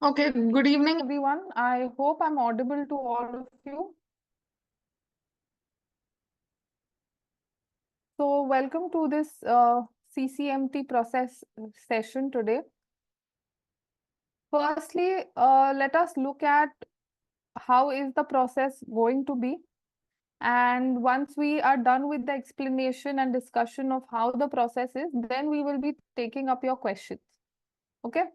Okay, good evening, everyone. I hope I'm audible to all of you. So, welcome to this CCMT process session today. Firstly, let us look at how is the process going to be. And once we are done with the explanation and discussion of how the process is, then we will be taking up your questions. Okay.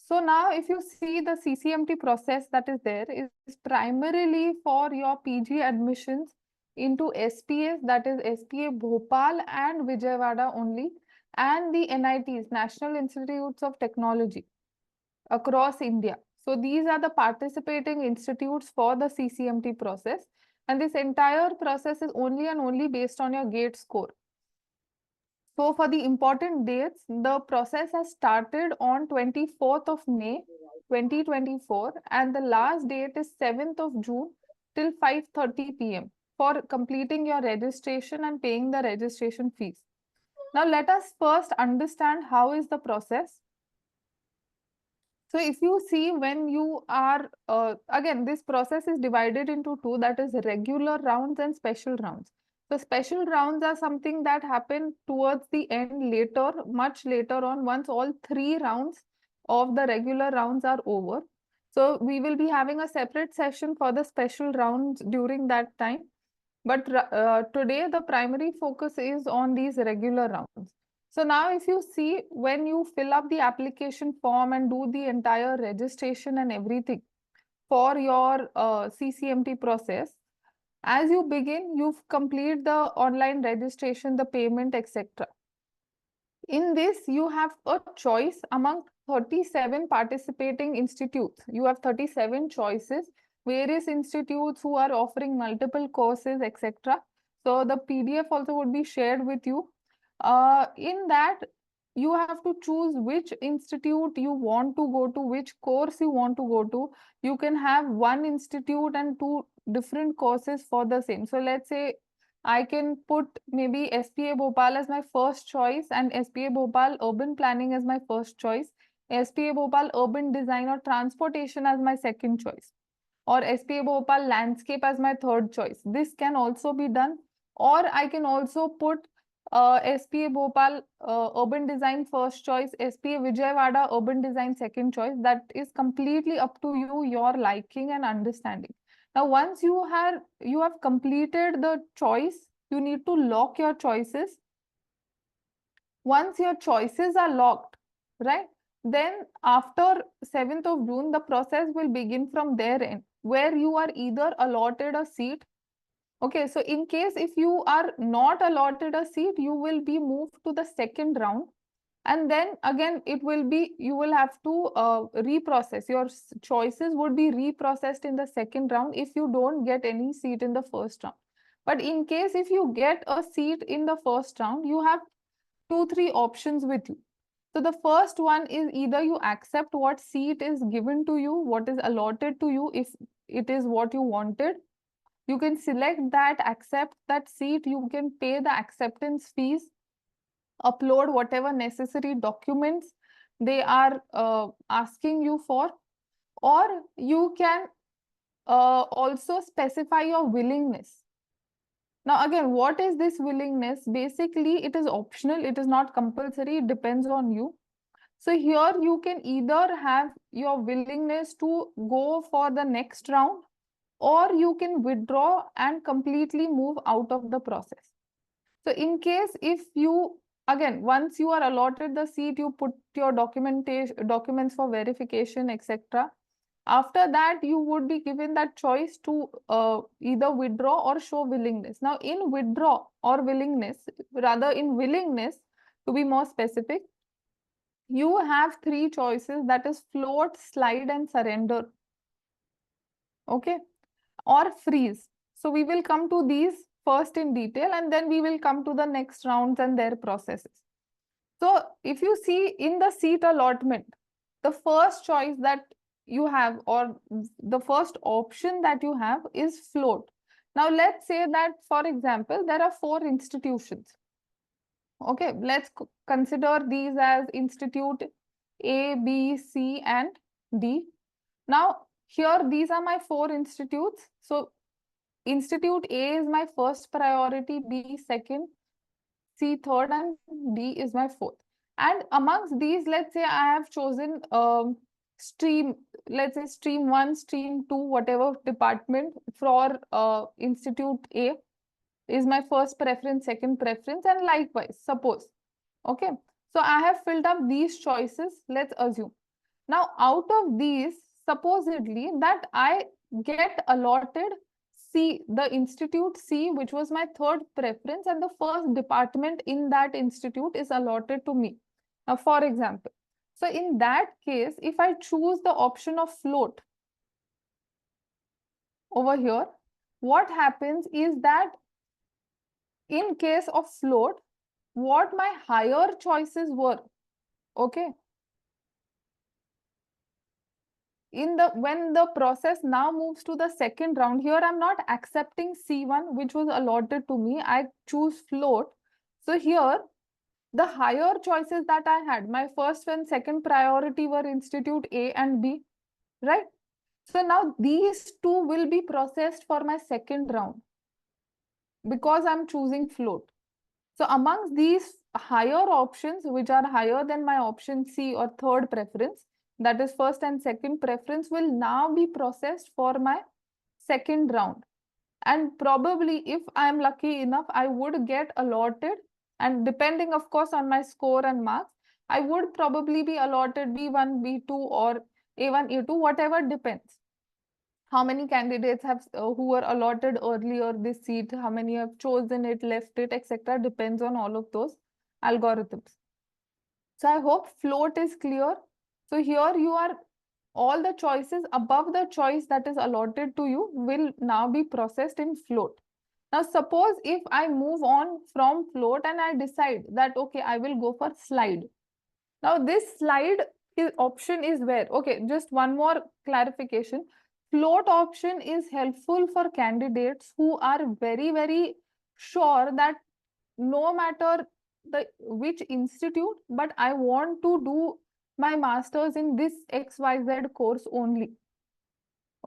So now if you see the CCMT process that is there is primarily for your PG admissions into SPAs, that is SPA Bhopal and Vijayawada only, and the NITs, National Institutes of Technology across India. So these are the participating institutes for the CCMT process, and this entire process is only and only based on your GATE score. So for the important dates, the process has started on 24th of May 2024 and the last date is 7th of June till 5:30 p.m. for completing your registration and paying the registration fees. Now let us first understand how is the process. So if you see when you are, again, this process is divided into two, that is regular rounds and special rounds. So special rounds are something that happen towards the end later, much later on, once all three rounds of the regular rounds are over. So we will be having a separate session for the special rounds during that time. But today the primary focus is on these regular rounds. So now if you see when you fill up the application form and do the entire registration and everything for your CCMT process, as you begin, you've complete the online registration, the payment, etc. In this, you have a choice among 37 participating institutes. You have 37 choices, various institutes who are offering multiple courses, etc. So the PDF also would be shared with you. In that, you have to choose which institute you want to go to, which course you want to go to. You can have one institute and two different courses for the same. So let's say I can put maybe SPA Bhopal as my first choice and SPA Bhopal Urban Planning as my first choice, SPA Bhopal Urban Design or Transportation as my second choice, or SPA Bhopal Landscape as my third choice. This can also be done, or I can also put SPA Bhopal Urban Design first choice, SPA Vijayawada Urban Design second choice. That is completely up to you, your liking and understanding. Now, once you have completed the choice, you need to lock your choices. Once your choices are locked, right, then after 7th of June, the process will begin from their end, where you are either allotted a seat. Okay, so in case if you are not allotted a seat, you will be moved to the second round. And then again, it will be, you will have to reprocess. Your choices would be reprocessed in the second round if you don't get any seat in the first round. But in case if you get a seat in the first round, you have 2-3 options with you. So the first one is either you accept what seat is given to you, what is allotted to you, if it is what you wanted. You can select that, accept that seat, you can pay the acceptance fees, upload whatever necessary documents they are asking you for, or you can also specify your willingness. Now, again, what is this willingness? Basically, it is optional, it is not compulsory, it depends on you. So here you can either have your willingness to go for the next round, or you can withdraw and completely move out of the process. So in case if you, again, once you are allotted the seat, you put your documents for verification, etc. After that, you would be given that choice to either withdraw or show willingness. Now, in withdraw or willingness, rather in willingness, to be more specific, you have three choices, that is float, slide, and surrender. Okay, or freeze. So we will come to these first in detail and then we will come to the next rounds and their processes. So if you see in the seat allotment, the first choice that you have, or the first option that you have, is float. Now let's say that, for example, there are 4 institutions. Okay, let's consider these as institute A, B, C, and D. Now, here these are my 4 institutes. So, Institute A is my first priority, B second, C third, and D is my fourth. And amongst these, let's say I have chosen stream, let's say stream 1, stream 2, whatever department for Institute A is my first preference, second preference, and likewise, suppose. Okay. So I have filled up these choices, let's assume. Now, out of these, supposedly that I get allotted C, the Institute C, which was my third preference, and the first department in that institute is allotted to me. Now, for example, so in that case, if I choose the option of float over here, what happens is that in case of float, what my higher choices were, okay, when the process now moves to the second round, here I'm not accepting C1, which was allotted to me. I choose float. So here, the higher choices that I had, my first and second priority were Institute A and B, right? So now these two will be processed for my second round because I'm choosing float. So amongst these higher options, which are higher than my option C or third preference, that is first and second preference, will now be processed for my second round. And probably if I'm lucky enough, I would get allotted, and depending of course on my score and marks, I would probably be allotted B1, B2 or A1, A2, whatever depends. How many candidates have who were allotted earlier this seat, how many have chosen it, left it, etc. depends on all of those algorithms. So I hope float is clear. So here you are, all the choices above the choice that is allotted to you will now be processed in float. Now suppose if I move on from float and I decide that okay, I will go for slide. Now this slide option is where, okay, just one more clarification. Float option is helpful for candidates who are very, very sure that no matter which institute, but I want to do my master's in this XYZ course only.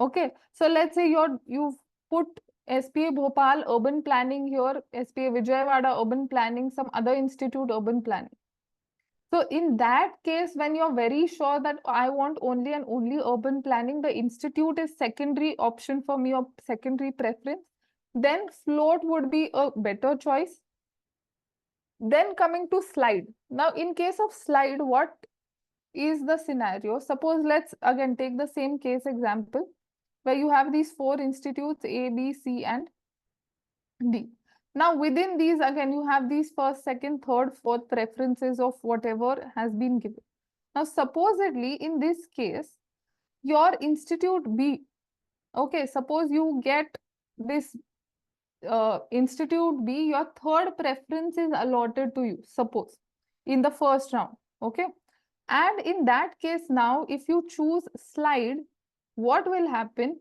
Okay, so let's say you've put SPA Bhopal urban planning here, SPA Vijayawada urban planning, some other institute urban planning. So in that case, when you're very sure that I want only and only urban planning, the institute is secondary option for me or secondary preference, then float would be a better choice. Then coming to slide. Now, in case of slide, what is the scenario? Suppose let's again take the same case example where you have these 4 institutes A, B, C, and D. Now, within these, again, you have these first, second, third, fourth preferences of whatever has been given. Now, supposedly, in this case, your Institute B, okay, suppose you get this Institute B, your third preference is allotted to you, suppose, in the first round, okay? And in that case, now, if you choose slide, what will happen?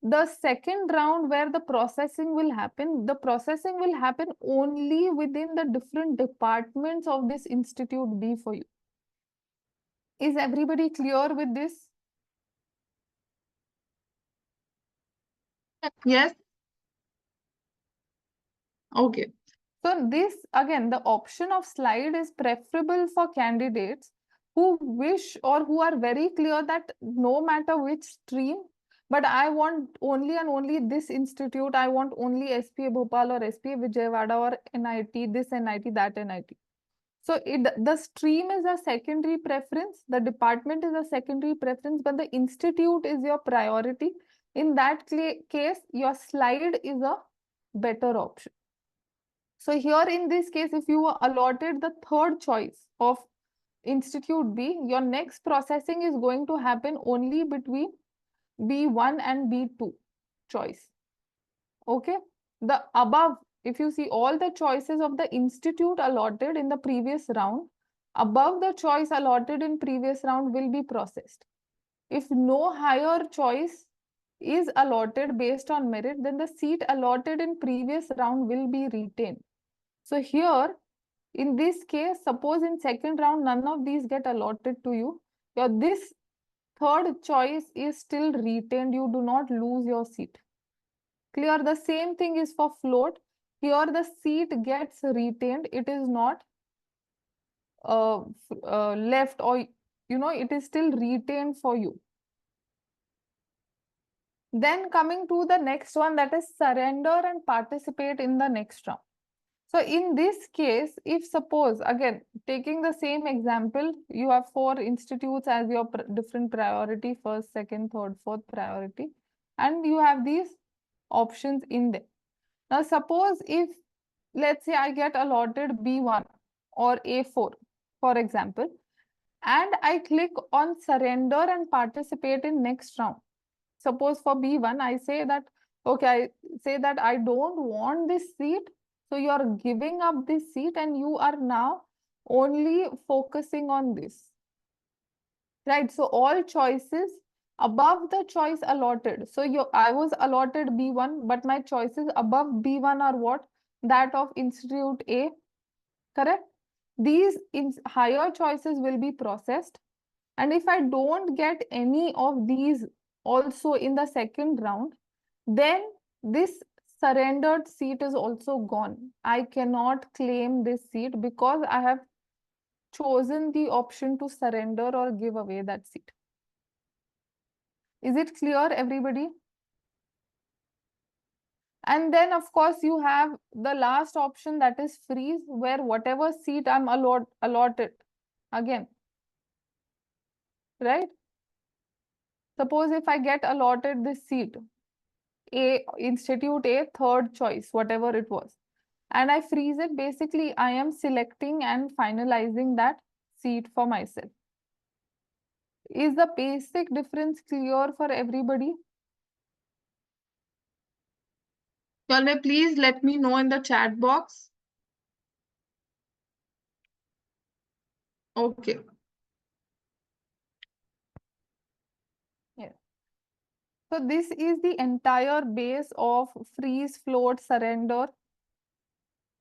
The second round where the processing will happen only within the different departments of this Institute B for you. Is everybody clear with this? Yes. Okay. So this, again, the option of slide is preferable for candidates who wish or who are very clear that no matter which stream, but I want only and only this institute, I want only SPA Bhopal or SPA Vijayawada or NIT, this NIT, that NIT. So the stream is a secondary preference, the department is a secondary preference, but the institute is your priority. In that case, your slide is a better option. So here in this case, if you were allotted the third choice of Institute B, your next processing is going to happen only between B1 and B2 choice. Okay. The above, if you see all the choices of the institute allotted in the previous round, above the choice allotted in previous round will be processed. If no higher choice is allotted based on merit, then the seat allotted in previous round will be retained. So here, in this case, suppose in second round, none of these get allotted to you. This third choice is still retained. You do not lose your seat. Clear? The same thing is for float. Here the seat gets retained. It is not left, or it is still retained for you. Then coming to the next one, that is surrender and participate in the next round. So in this case, if suppose, again, taking the same example, you have 4 institutes as your different priority, first, second, third, fourth priority, and you have these options in there. Now, suppose if, let's say I get allotted B1 or A4, for example, and I click on surrender and participate in next round. Suppose for B1, I say that, okay, I say that I don't want this seat. So you are giving up this seat and you are now only focusing on this. Right? So all choices above the choice allotted. So I was allotted B1, but my choices above B1 are what? That of Institute A, correct? These higher choices will be processed. And if I don't get any of these also in the second round, then this surrendered seat is also gone. I cannot claim this seat because I have chosen the option to surrender or give away that seat. Is it clear, everybody? And then, of course, you have the last option, that is freeze, where whatever seat I'm allotted, again, right? Suppose if I get allotted this seat, Institute A, third choice, whatever it was, and I freeze it, basically I am selecting and finalizing that seat for myself. Is the basic difference clear for everybody? Y'all may please let me know in the chat box. Okay. Yeah. So this is the entire base of freeze, float, surrender,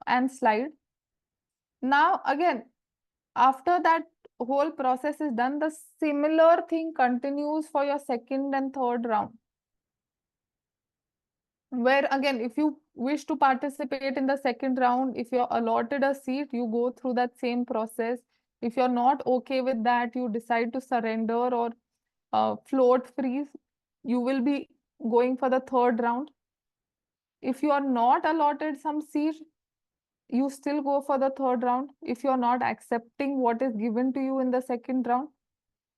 and slide. Now again, after that whole process is done, the similar thing continues for your second and third round. Where again, if you wish to participate in the second round, if you're allotted a seat, you go through that same process. If you're not okay with that, you decide to surrender or float, freeze, you will be going for the third round. If you are not allotted some seat, you still go for the third round if you're not accepting what is given to you in the second round.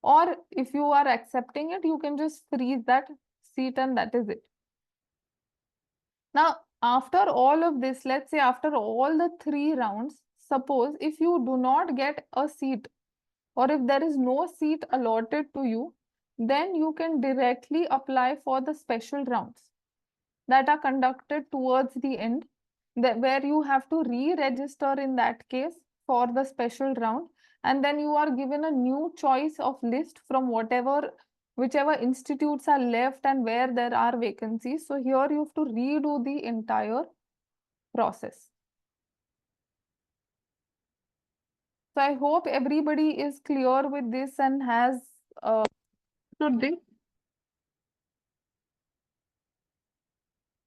Or if you are accepting it, you can just freeze that seat and that is it. Now, after all of this, let's say after all the 3 rounds, suppose if you do not get a seat or if there is no seat allotted to you, then you can directly apply for the special rounds that are conducted towards the end, where you have to re-register in that case for the special round, and then you are given a new choice of list from whichever institutes are left and where there are vacancies. So here you have to redo the entire process. So I hope everybody is clear with this and has understood.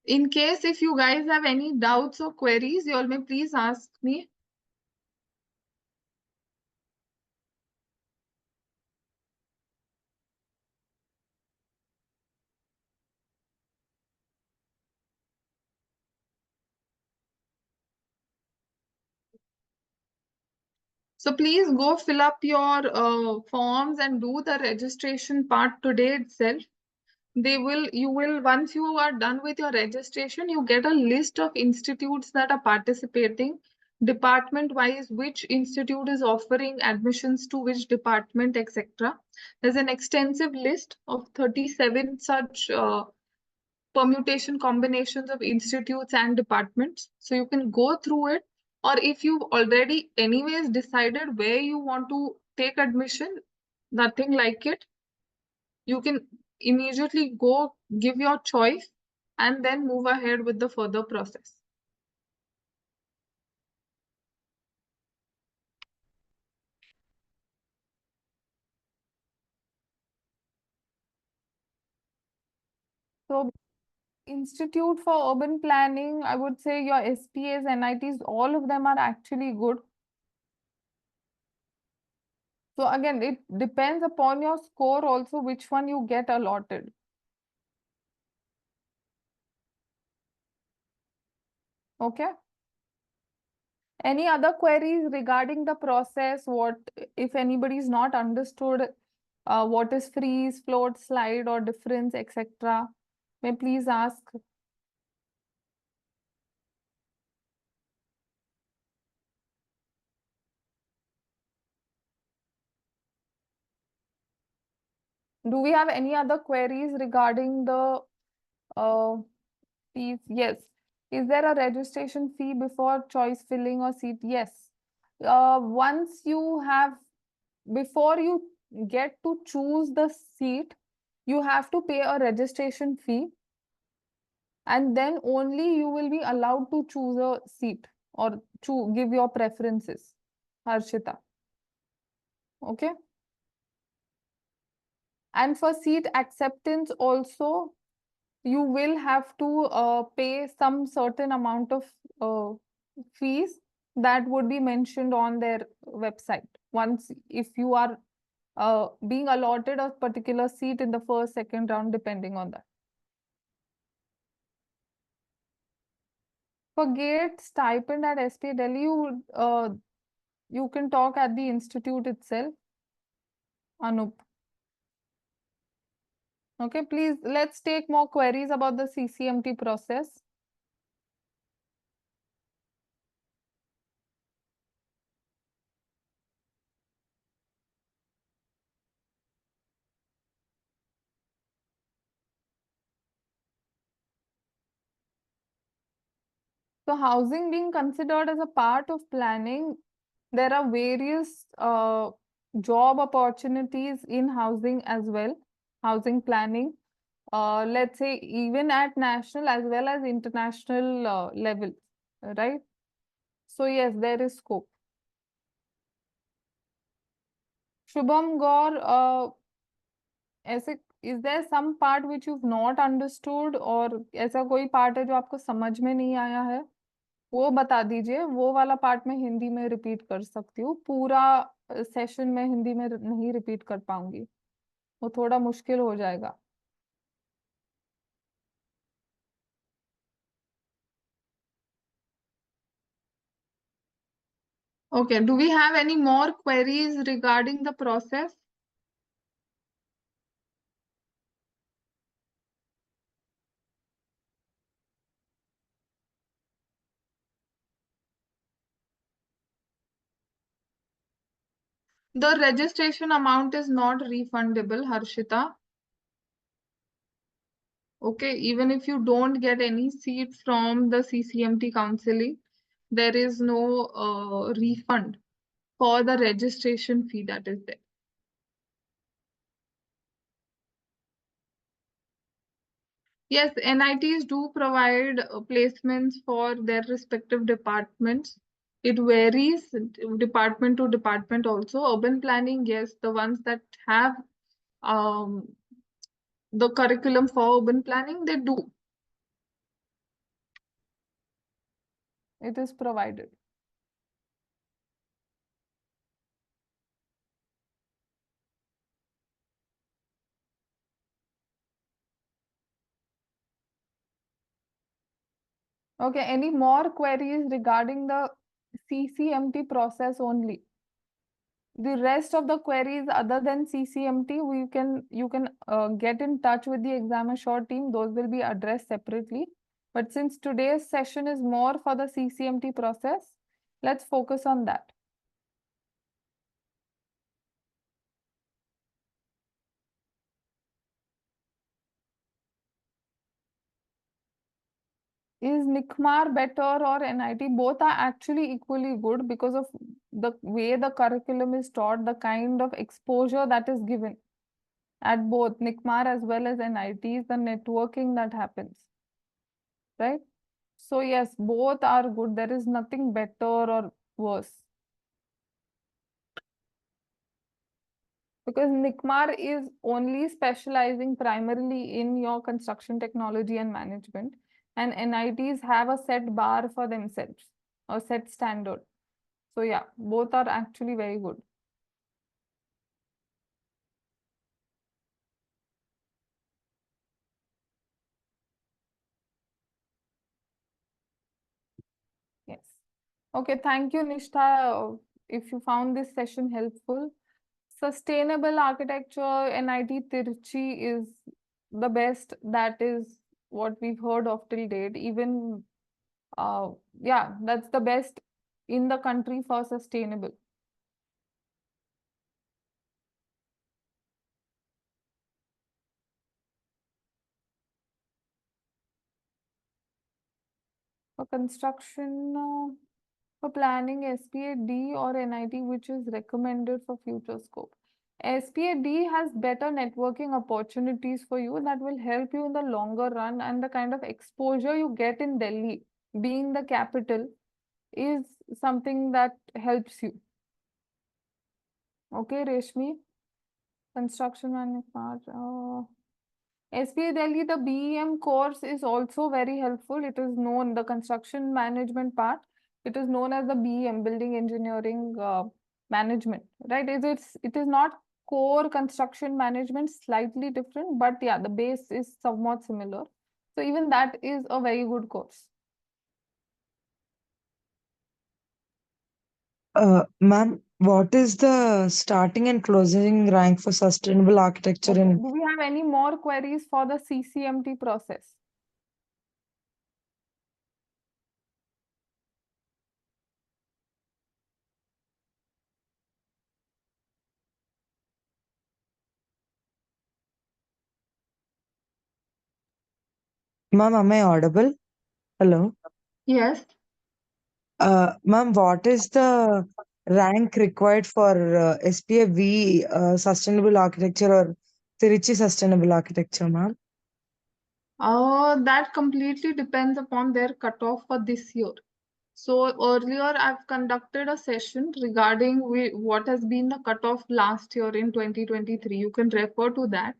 In case if you guys have any doubts or queries, you all may please ask me. So please go fill up your forms and do the registration part today itself. Once you are done with your registration, you get a list of institutes that are participating, department wise, which institute is offering admissions to which department, etc. There's an extensive list of 37 such permutation combinations of institutes and departments. So you can go through it, or if you've already anyways decided where you want to take admission, nothing like it. You can immediately go give your choice and then move ahead with the further process. So Institute for Urban Planning, I would say your SPAs, NITs, all of them are actually good. So again, it depends upon your score also, which one you get allotted. Okay. Any other queries regarding the process? What if anybody is not understood what is freeze, float, slide, or difference, etc.? May please ask. Do we have any other queries regarding the fees? Yes. Is there a registration fee before choice filling or seat? Yes. Once you have, before you get to choose the seat, you have to pay a registration fee, and then only you will be allowed to choose a seat or to give your preferences, Harshita. Okay. And for seat acceptance also, you will have to pay some certain amount of uh, fees that would be mentioned on their website once if you are being allotted a particular seat in the first, second round, depending on that. For gate stipend at SP Delhi, you can talk at the institute itself, Anup. Okay, please, let's take more queries about the CCMT process. So housing being considered as a part of planning, there are various job opportunities in housing as well, housing planning. Let's say even at national as well as international level, right? So yes, there is scope. Shubham Gaur, ऐसे is there some part which you've not understood और ऐसा कोई part है जो आपको समझ में नहीं आया है, वो बता दीजिए. वो वाला पार्ट में हिंदी में रिपीट कर सकती हूँ, पूरा सेशन में हिंदी में नहीं रिपीट कर पाऊंगी, वो थोड़ा मुश्किल हो जाएगा. Okay, do we have any more queries regarding the process? The registration amount is not refundable, Harshita. Okay, even if you don't get any seat from the CCMT counseling, there is no refund for the registration fee that is there. Yes, NITs do provide placements for their respective departments. It varies department to department also. Urban planning, yes, the ones that have um, the curriculum for urban planning, they do. It is provided. Okay, any more queries regarding the CCMT process only? The rest of the queries other than CCMT, you can get in touch with the exam assured team. Those will be addressed separately. But since today's session is more for the CCMT process, let's focus on that. Is NICMAR better or NIT? Both are actually equally good because of the way the curriculum is taught, the kind of exposure that is given at both NICMAR as well as NITs, the networking that happens, right? So yes, both are good. There is nothing better or worse. Because NICMAR is only specializing primarily in your construction technology and management, and NITs have a set bar for themselves, a set standard. So yeah, both are actually very good. Yes. Okay, thank you, Nishtha. If you found this session helpful, sustainable architecture, NIT Tiruchi is the best. That is what we've heard of till date. Even, yeah, that's the best in the country for sustainable. For construction, for planning SPA-D or NIT, which is recommended for future scope. SPA-D has better networking opportunities for you that will help you in the longer run, and the kind of exposure you get in Delhi, being the capital, is something that helps you. Okay, Reshmi? Construction management. SPA Delhi, the BEM course is also very helpful. It is known, the construction management part, it is known as the BEM, Building Engineering Management, right? It is not core construction management, slightly different, but yeah, the base is somewhat similar. So even that is a very good course. Ma'am, what is the starting and closing rank for sustainable architecture Okay. in? Do we have any more queries for the CCMT process? Ma'am, am I audible? Hello. Yes. Ma'am, what is the rank required for SPA-V sustainable architecture or Tiruchi sustainable architecture, ma'am? That completely depends upon their cutoff for this year. So earlier I've conducted a session regarding what has been the cutoff last year in 2023. You can refer to that.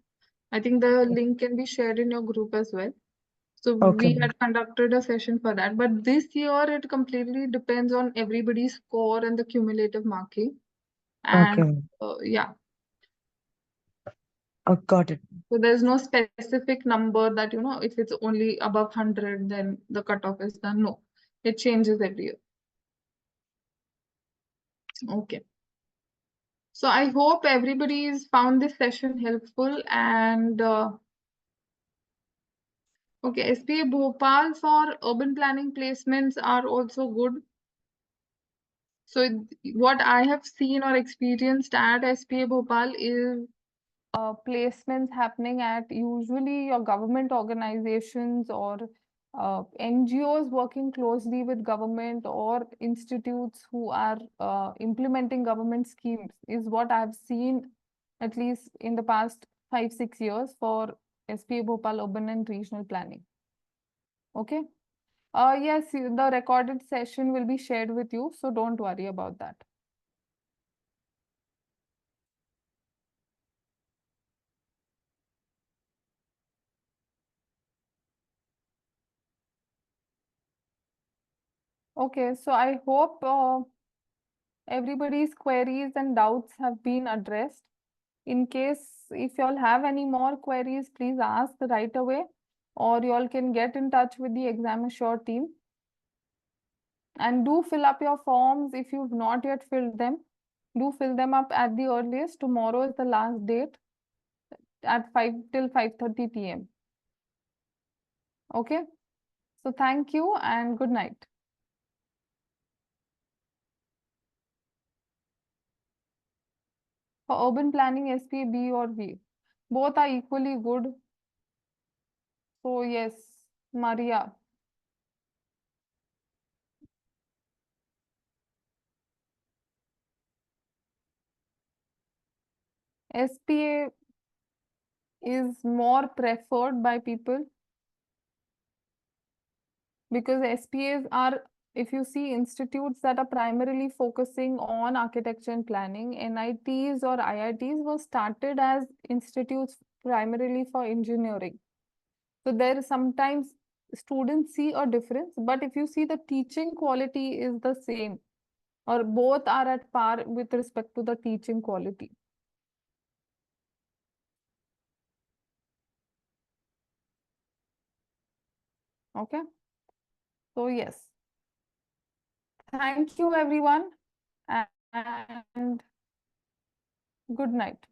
I think the link can be shared in your group as well. So Okay, we ma'am. had conducted a session for that. But this year it completely depends on everybody's score and the cumulative marking. And Okay. yeah, Got it. so there's no specific number that, if it's only above 100, then the cutoff is done. No, it changes every year. Okay. So I hope everybody's found this session helpful, and okay, SPA Bhopal for urban planning placements are also good. So what I have seen or experienced at SPA Bhopal is placements happening at usually your government organizations or NGOs working closely with government, or institutes who are implementing government schemes, is what I've seen at least in the past 5-6 years for SPA Bhopal urban and regional planning. Okay. Yes, the recorded session will be shared with you, so don't worry about that. Okay, so I hope everybody's queries and doubts have been addressed. In case if you all have any more queries, please ask right away, or you all can get in touch with the Exam Assure team. And do fill up your forms if you've not yet filled them. Do fill them up at the earliest. Tomorrow is the last date at 5 till 5:30 p.m. Okay. So thank you and good night. For urban planning, SPA B or V, both are equally good. So yes, Maria. SPA is more preferred by people because SPAs are if you see institutes that are primarily focusing on architecture and planning, NITs or IITs were started as institutes primarily for engineering. So there sometimes students see a difference, but if you see the teaching quality is the same, or both are at par with respect to the teaching quality. Okay. So yes, thank you everyone, and good night.